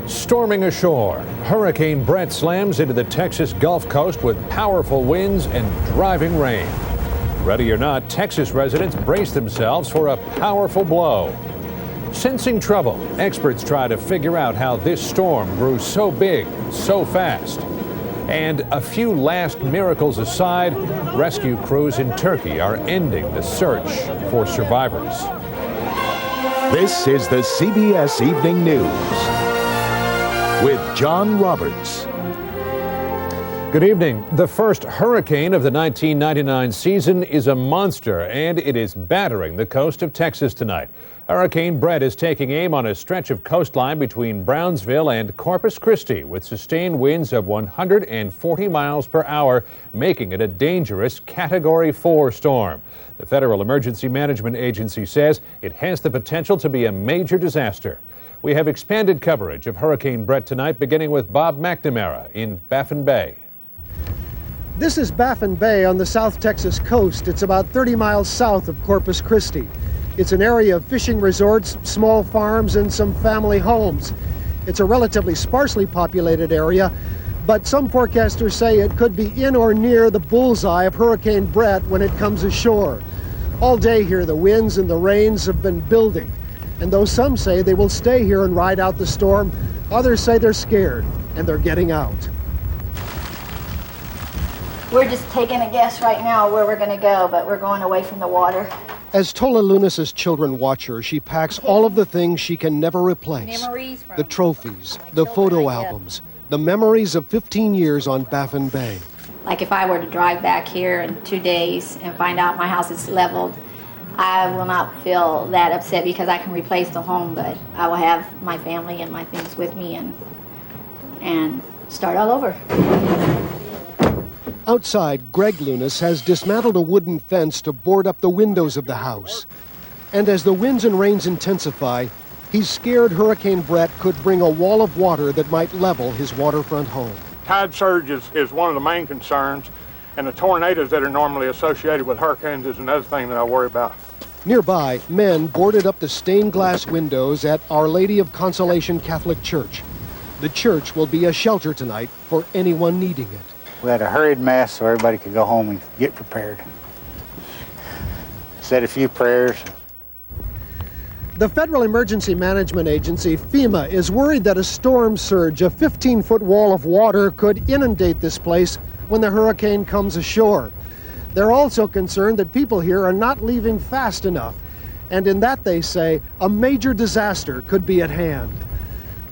Storming ashore, Hurricane Brett slams into the Texas Gulf Coast with powerful winds and driving rain. Ready or not, Texas residents brace themselves for a powerful blow. Sensing trouble, experts try to figure out how this storm grew so big, so fast. And a few last miracles aside, rescue crews in Turkey are ending the search for survivors. This is the CBS Evening News with John Roberts. Good evening. The first hurricane of the 1999 season is a monster, and it is battering the coast of Texas tonight. Hurricane Brett is taking aim on a stretch of coastline between Brownsville and Corpus Christi with sustained winds of 140 miles per hour, making it a dangerous Category 4 storm. The Federal Emergency Management Agency says it has the potential to be a major disaster. We have expanded coverage of Hurricane Brett tonight, beginning with Bob McNamara in Baffin Bay. This is Baffin Bay on the South Texas coast. It's about 30 miles south of Corpus Christi. It's an area of fishing resorts, small farms, and some family homes. It's a relatively sparsely populated area, but some forecasters say it could be in or near the bullseye of Hurricane Brett when it comes ashore. All day here, the winds and the rains have been building. And though some say they will stay here and ride out the storm, others say they're scared and they're getting out. We're just taking a guess right now where we're going to go, but we're going away from the water. As Tola Lunas' children watch her, she packs all of the things she can never replace. The trophies, the photo albums, the memories of 15 years on Baffin Bay. Like if I were to drive back here in 2 days and find out my house is leveled, I will not feel that upset because I can replace the home, but I will have my family and my things with me and start all over. Outside, Greg Lunas has dismantled a wooden fence to board up the windows of the house. And as the winds and rains intensify, he's scared Hurricane Brett could bring a wall of water that might level his waterfront home. Tide surge is one of the main concerns, and the tornadoes that are normally associated with hurricanes is another thing that I worry about. Nearby, men boarded up the stained glass windows at Our Lady of Consolation Catholic Church. The church will be a shelter tonight for anyone needing it. We had a hurried mass so everybody could go home and get prepared. Said a few prayers. The Federal Emergency Management Agency, FEMA, is worried that a storm surge, a 15-foot wall of water, could inundate this place when the hurricane comes ashore. They're also concerned that people here are not leaving fast enough. And in that, they say, a major disaster could be at hand.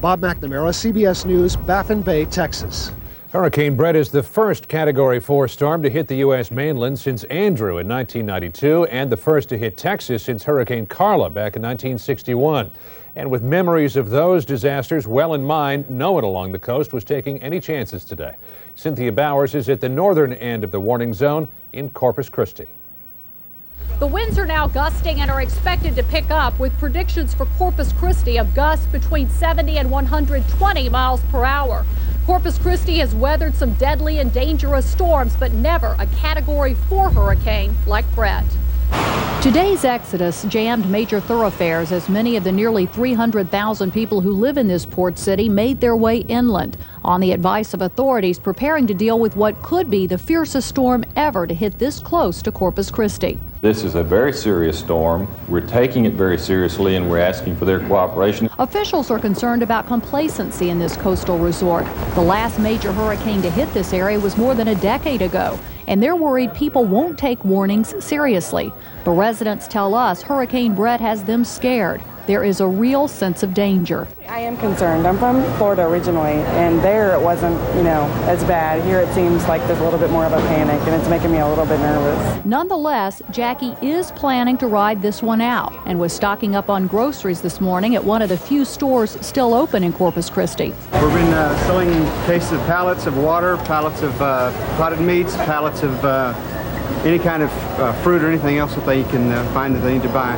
Bob McNamara, CBS News, Baffin Bay, Texas. Hurricane Brett is the first Category 4 storm to hit the U.S. mainland since Andrew in 1992 and the first to hit Texas since Hurricane Carla back in 1961. And with memories of those disasters well in mind, no one along the coast was taking any chances today. Cynthia Bowers is at the northern end of the warning zone in Corpus Christi. The winds are now gusting and are expected to pick up, with predictions for Corpus Christi of gusts between 70 and 120 miles per hour. Corpus Christi has weathered some deadly and dangerous storms, but never a Category 4 hurricane like Brett. Today's exodus jammed major thoroughfares as many of the nearly 300,000 people who live in this port city made their way inland on the advice of authorities preparing to deal with what could be the fiercest storm ever to hit this close to Corpus Christi. This is a very serious storm. We're taking it very seriously, and we're asking for their cooperation. Officials are concerned about complacency in this coastal resort. The last major hurricane to hit this area was more than a decade ago, and they're worried people won't take warnings seriously. The residents tell us Hurricane Brett has them scared. There is a real sense of danger. I am concerned. I'm from Florida originally, and there it wasn't, as bad. Here it seems like there's a little bit more of a panic, and it's making me a little bit nervous. Nonetheless, Jackie is planning to ride this one out and was stocking up on groceries this morning at one of the few stores still open in Corpus Christi. We've been selling cases of pallets of water, pallets of potted meats, pallets of any kind of fruit or anything else that they can find that they need to buy.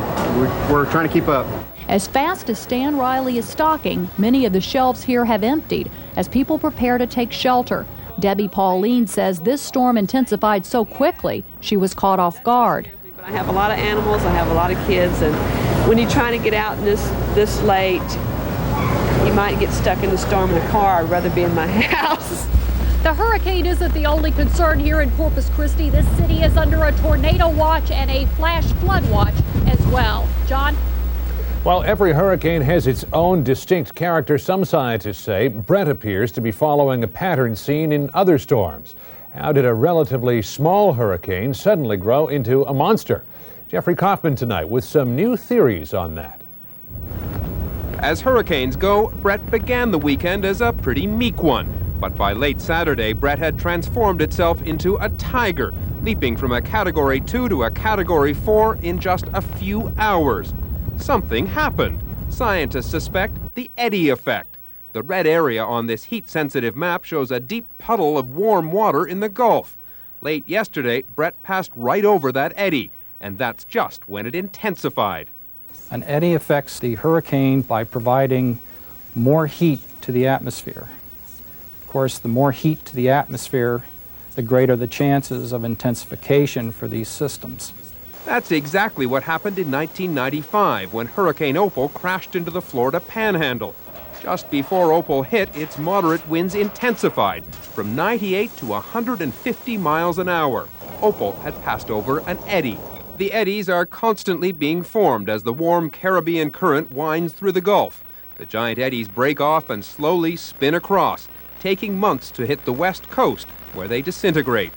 We're trying to keep up. As fast as Stan Riley is stocking, many of the shelves here have emptied as people prepare to take shelter. Debbie Pauline says this storm intensified so quickly, she was caught off guard. I have a lot of animals, I have a lot of kids, and when you're trying to get out this late, You might get stuck in the storm in a car. I'd rather be in my house. The hurricane isn't the only concern here in Corpus Christi. This city is under a tornado watch and a flash flood watch as well. John? While every hurricane has its own distinct character, some scientists say Brett appears to be following a pattern seen in other storms. How did a relatively small hurricane suddenly grow into a monster? Jeffrey Kaufman tonight with some new theories on that. As hurricanes go, Brett began the weekend as a pretty meek one. But by late Saturday, Brett had transformed itself into a tiger, leaping from a Category 2 to a Category 4 in just a few hours. Something happened. Scientists suspect the eddy effect. The red area on this heat-sensitive map shows a deep puddle of warm water in the Gulf. Late yesterday, Brett passed right over that eddy, and that's just when it intensified. An eddy affects the hurricane by providing more heat to the atmosphere. Of course, the more heat to the atmosphere, the greater the chances of intensification for these systems. That's exactly what happened in 1995 when Hurricane Opal crashed into the Florida Panhandle. Just before Opal hit, its moderate winds intensified from 98 to 150 miles an hour. Opal had passed over an eddy. The eddies are constantly being formed as the warm Caribbean current winds through the Gulf. The giant eddies break off and slowly spin across, taking months to hit the west coast, where they disintegrate.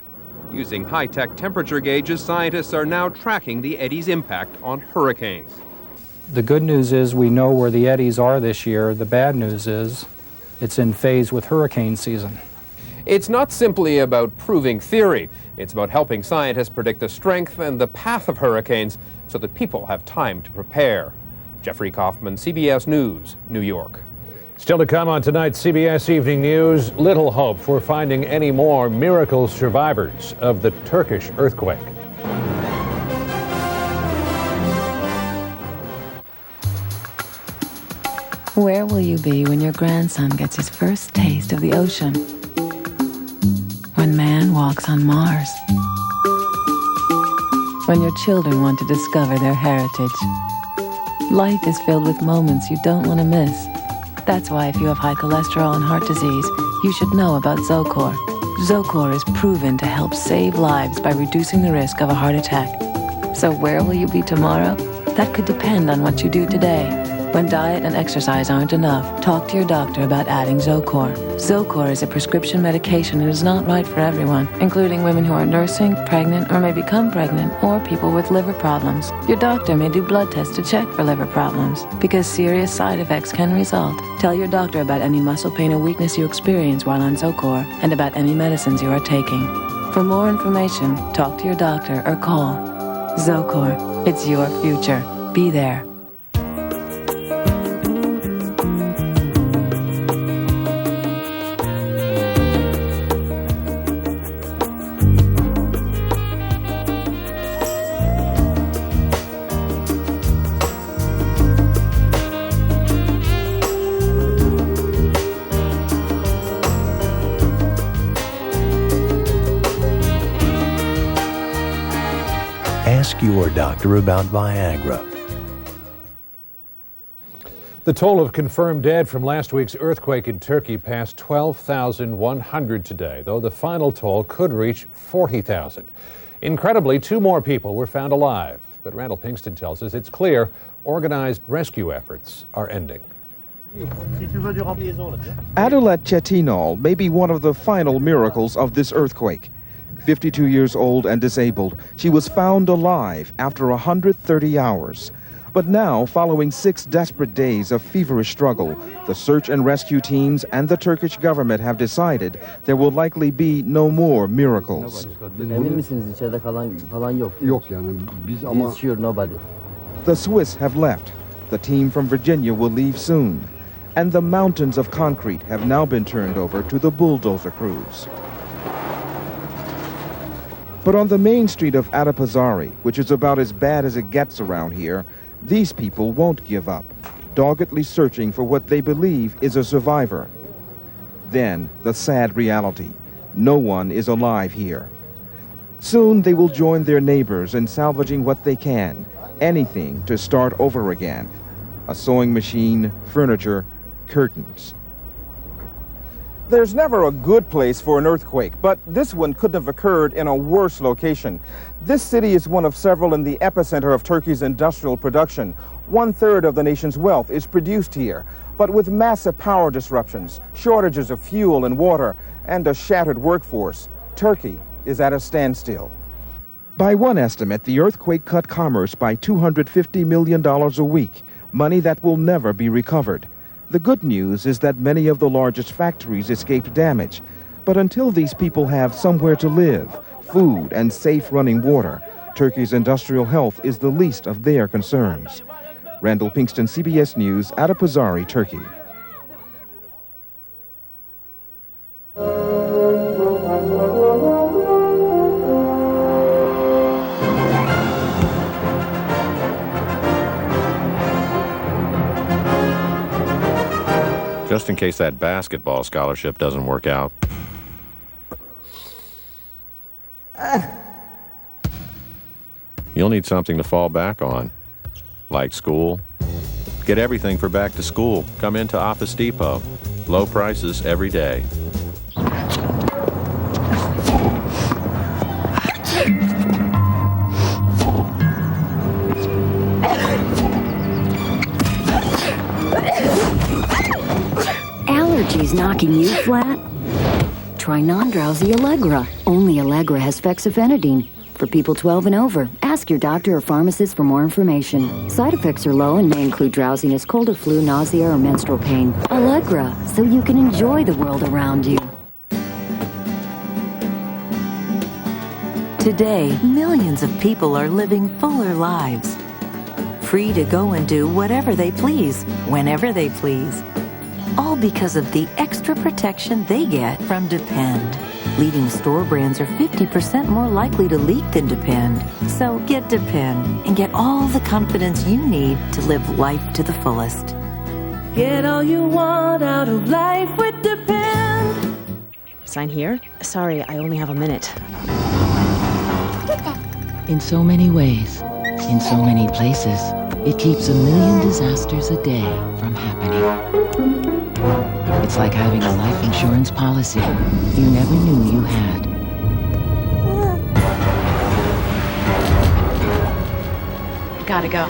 Using high-tech temperature gauges, scientists are now tracking the eddies' impact on hurricanes. The good news is we know where the eddies are this year. The bad news is it's in phase with hurricane season. It's not simply about proving theory. It's about helping scientists predict the strength and the path of hurricanes so that people have time to prepare. Jeffrey Kaufman, CBS News, New York. Still to come on tonight's CBS Evening News, little hope for finding any more miracle survivors of the Turkish earthquake. Where will you be when your grandson gets his first taste of the ocean? When man walks on Mars? When your children want to discover their heritage? Life is filled with moments you don't want to miss. That's why if you have high cholesterol and heart disease, you should know about Zocor. Zocor is proven to help save lives by reducing the risk of a heart attack. So where will you be tomorrow? That could depend on what you do today. When diet and exercise aren't enough, talk to your doctor about adding Zocor. Zocor is a prescription medication and is not right for everyone, including women who are nursing, pregnant, or may become pregnant, or people with liver problems. Your doctor may do blood tests to check for liver problems, because serious side effects can result. Tell your doctor about any muscle pain or weakness you experience while on Zocor, and about any medicines you are taking. For more information, talk to your doctor or call. Zocor, it's your future. Be there. Ask your doctor about Viagra. The toll of confirmed dead from last week's earthquake in Turkey passed 12,100 today, though the final toll could reach 40,000. Incredibly, 2 more people were found alive. But Randall Pinkston tells us it's clear organized rescue efforts are ending. Adelet Chetinol may be one of the final miracles of this earthquake. 52 years old and disabled, she was found alive after 130 hours. But now, following 6 desperate days of feverish struggle, the search and rescue teams and the Turkish government have decided there will likely be no more miracles. The Swiss have left. The team from Virginia will leave soon. And the mountains of concrete have now been turned over to the bulldozer crews. But on the main street of Adapazari, which is about as bad as it gets around here, these people won't give up, doggedly searching for what they believe is a survivor. Then, the sad reality. No one is alive here. Soon they will join their neighbors in salvaging what they can, anything to start over again. A sewing machine, furniture, curtains. There's never a good place for an earthquake, but this one couldn't have occurred in a worse location. This city is one of several in the epicenter of Turkey's industrial production. 1/3 of the nation's wealth is produced here. But with massive power disruptions, shortages of fuel and water, and a shattered workforce, Turkey is at a standstill. By one estimate, the earthquake cut commerce by $250 million a week, money that will never be recovered. The good news is that many of the largest factories escaped damage. But until these people have somewhere to live, food, and safe running water, Turkey's industrial health is the least of their concerns. Randall Pinkston, CBS News, Adapazari, Turkey. Just in case that basketball scholarship doesn't work out. You'll need something to fall back on, like school. Get everything for back to school. Come into Office Depot. Low prices every day. Allergies knocking you flat? Try non-drowsy Allegra. Only Allegra has fexofenadine. For people 12 and over, ask your doctor or pharmacist for more information. Side effects are low and may include drowsiness, cold or flu, nausea, or menstrual pain. Allegra, so you can enjoy the world around you. Today, millions of people are living fuller lives. Free to go and do whatever they please, whenever they please. All because of the extra protection they get from Depend. Leading store brands are 50% more likely to leak than Depend. So get Depend and get all the confidence you need to live life to the fullest. Get all you want out of life with Depend. Sign here? Sorry, I only have a minute. In so many ways, in so many places, it keeps 1 million disasters a day from happening. It's like having a life insurance policy you never knew you had. Gotta go.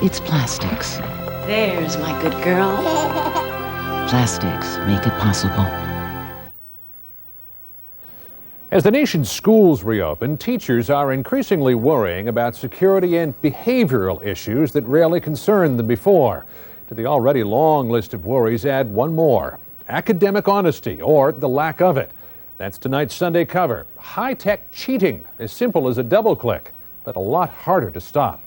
It's plastics. There's my good girl. Plastics make it possible. As the nation's schools reopen, teachers are increasingly worrying about security and behavioral issues that rarely concerned them before. To the already long list of worries, add one more: academic honesty, or the lack of it. That's tonight's Sunday cover. High-tech cheating, as simple as a double click, but a lot harder to stop.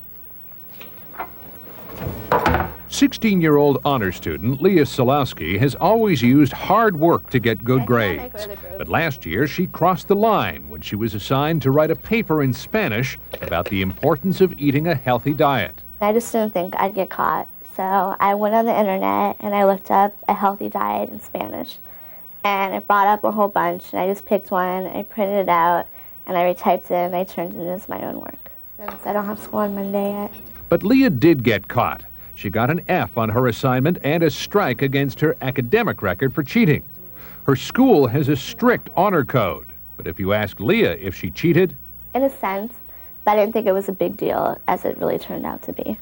16-year-old honor student Leah Solowski has always used hard work to get good grades. But last year, she crossed the line when she was assigned to write a paper in Spanish about the importance of eating a healthy diet. I just didn't think I'd get caught. So I went on the internet and I looked up a healthy diet in Spanish. And it brought up a whole bunch, and I just picked one, I printed it out, and I retyped it, and I turned it as my own work. Since I don't have school on Monday yet. But Leah did get caught. She got an F on her assignment and a strike against her academic record for cheating. Her school has a strict honor code. But if you ask Leah if she cheated... In a sense, but I didn't think it was a big deal, as it really turned out to be.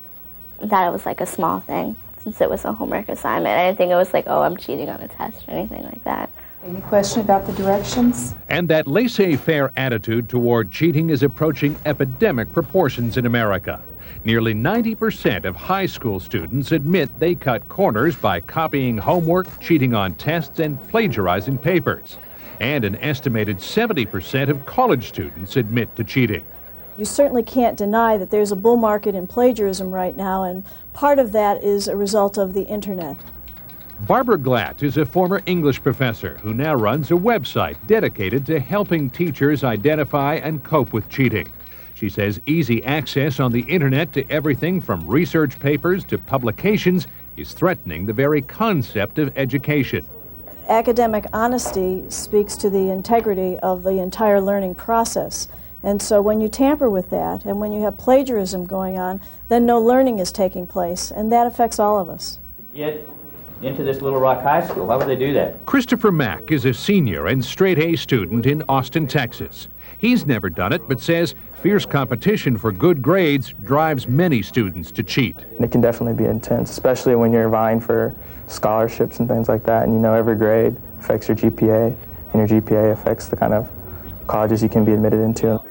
I thought it was like a small thing, since it was a homework assignment. I didn't think it was like, oh, I'm cheating on a test or anything like that. Any question about the directions? And that laissez-faire attitude toward cheating is approaching epidemic proportions in America. Nearly 90% of high school students admit they cut corners by copying homework, cheating on tests, and plagiarizing papers. And an estimated 70% of college students admit to cheating. You certainly can't deny that there's a bull market in plagiarism right now, and part of that is a result of the internet. Barbara Glatt is a former English professor who now runs a website dedicated to helping teachers identify and cope with cheating. She says easy access on the internet to everything from research papers to publications is threatening the very concept of education. Academic honesty speaks to the integrity of the entire learning process. And so when you tamper with that, and when you have plagiarism going on, then no learning is taking place, and that affects all of us. Yet, into this Little Rock High School. Why would they do that? Christopher Mack is a senior and straight-A student in Austin, Texas. He's never done it, but says fierce competition for good grades drives many students to cheat. It can definitely be intense, especially when you're vying for scholarships and things like that, and you know every grade affects your GPA, and your GPA affects the kind of colleges you can be admitted into.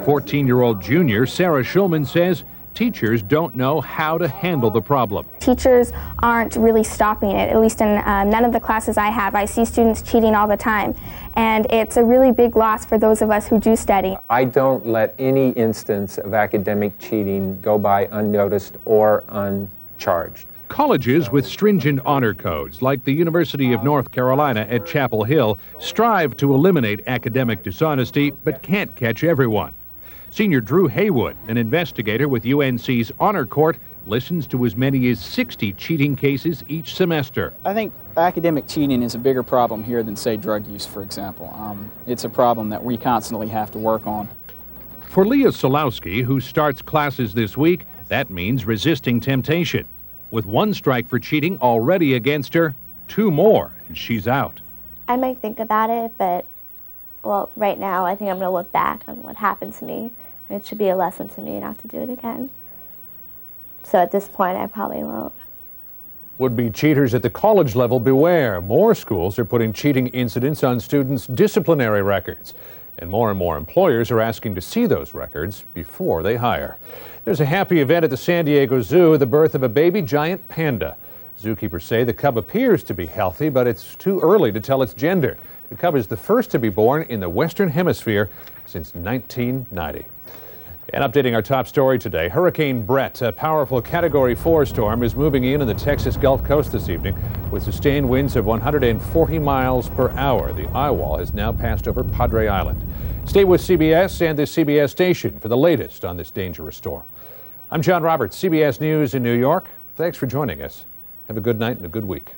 14-year-old junior Sarah Schulman says teachers don't know how to handle the problem. Teachers aren't really stopping it, at least in none of the classes I have. I see students cheating all the time, and it's a really big loss for those of us who do study. I don't let any instance of academic cheating go by unnoticed or uncharged. Colleges with stringent honor codes, like the University of North Carolina at Chapel Hill, strive to eliminate academic dishonesty, but can't catch everyone. Senior Drew Haywood, an investigator with UNC's Honor Court, listens to as many as 60 cheating cases each semester. I think academic cheating is a bigger problem here than, say, drug use, for example. It's a problem that we constantly have to work on. For Leah Solowski, who starts classes this week, that means resisting temptation. With one strike for cheating already against her, 2 more, and she's out. I might think about it, but, well, right now I think I'm going to look back on what happened to me. And it should be a lesson to me not to do it again. So at this point, I probably won't. Would-be cheaters at the college level beware. More schools are putting cheating incidents on students' disciplinary records. And more employers are asking to see those records before they hire. There's a happy event at the San Diego Zoo, the birth of a baby giant panda. Zookeepers say the cub appears to be healthy, but it's too early to tell its gender. The cub is the first to be born in the Western Hemisphere since 1990. And updating our top story today, Hurricane Brett, a powerful Category 4 storm, is moving in on the Texas Gulf Coast this evening with sustained winds of 140 miles per hour. The eye wall has now passed over Padre Island. Stay with CBS and the CBS station for the latest on this dangerous storm. I'm John Roberts, CBS News in New York. Thanks for joining us. Have a good night and a good week.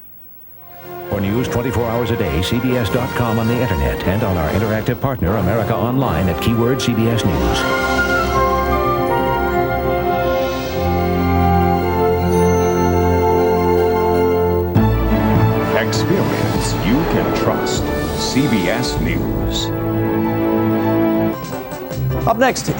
For news 24 hours a day, CBS.com on the internet and on our interactive partner, America Online, at keyword CBS News. Experience you can trust. CBS News. Up next,